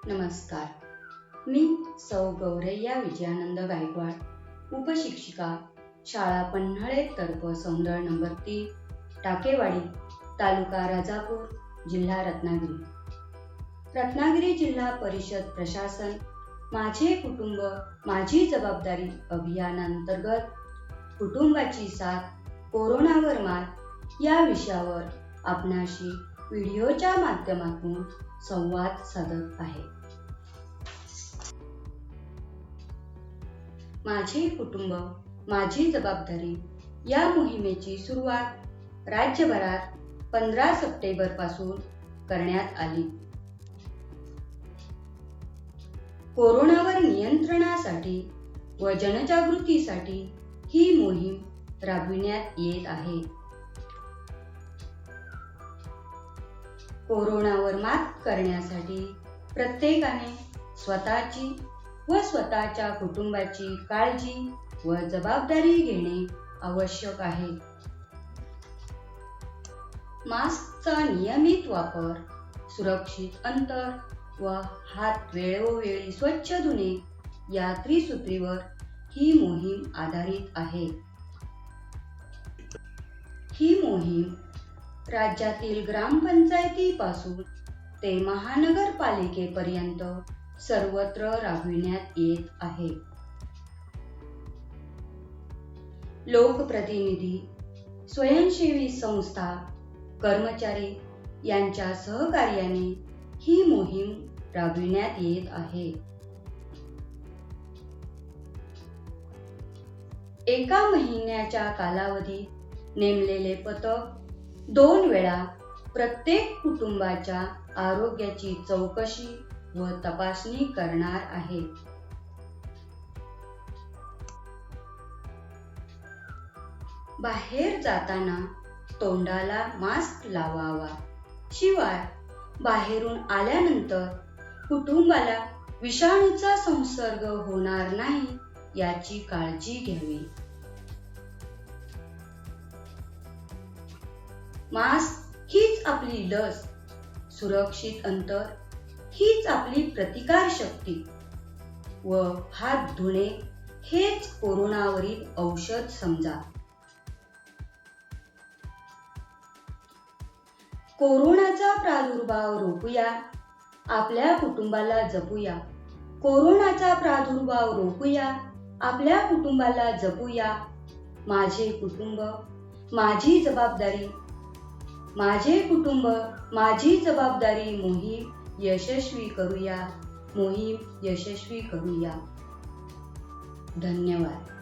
नमस्कार. मी सौ गौरैया विजयानंद गायकवाड, उपशिक्षिका, शाळा पन्हाळे तर्फ सौंदळ नंबर 3, टाकेवाडी, तालुका राजापूर, जिल्हा रत्नागिरी. रत्नागिरी जिल्हा परिषद प्रशासन माझे कुटुंब माझी जबाबदारी अभियानांतर्गत कुटुंबाची साथ कोरोनावर मात या विषयावर आपणाशी व्हिडिओच्या माध्यमातून संवाद साधत आहे. माझे कुटुंब माझी जबाबदारी या मोहिमेची सुरुवात राज्यभरात 15 सप्टेंबर पासून करण्यात आली. कोरोनावर नियंत्रणासाठी व जनजागृतीसाठी ही मोहीम राबविण्यात येत आहे. कोरोनावर मात करण्यासाठी प्रत्येकाने स्वतःची व स्वतःच्या कुटुंबाची काळजी व जबाबदारी घेणे आवश्यक आहे. मास्कचा नियमित वापर, सुरक्षित अंतर व हात वेळोवेळी स्वच्छ धुणे या त्रिसूत्रीवर ही मोहीम आधारित आहे. ही मोहीम राज्यातील ग्रामपंचायतीपासून ते महानगरपालिकेपर्यंत सर्वत्र राबविण्यात येत आहे. लोकप्रतिनिधी, स्वयंसेवी संस्था, कर्मचारी यांच्या सहकार्याने ही मोहीम राबविण्यात येत आहे. एका महिन्याच्या कालावधीत नेमलेले पथक 2 वेळा प्रत्येक कुटुंबाच्या आरोग्याची चौकशी व तपासणी करणार आहे. बाहेर जाताना तोंडाला मास्क लावावा. शिवाय बाहेरून आल्यानंतर कुटुंबाला विषाणूचा संसर्ग होणार नाही याची काळजी घ्यावी. मास्क हीच आपली लस, सुरक्षित अंतर हीच आपली प्रतिकार शक्ती व हात धुणे हेच कोरोनावरील औषध समजा. कोरोनाचा प्रादुर्भाव रोखूया, आपल्या कुटुंबाला जपूया. कोरोनाचा प्रादुर्भाव रोखूया, आपल्या कुटुंबाला जपूया. माझे कुटुंब माझी जबाबदारी, माझे कुटुंब माझी जबाबदारी मोहीम यशस्वी करूया. धन्यवाद.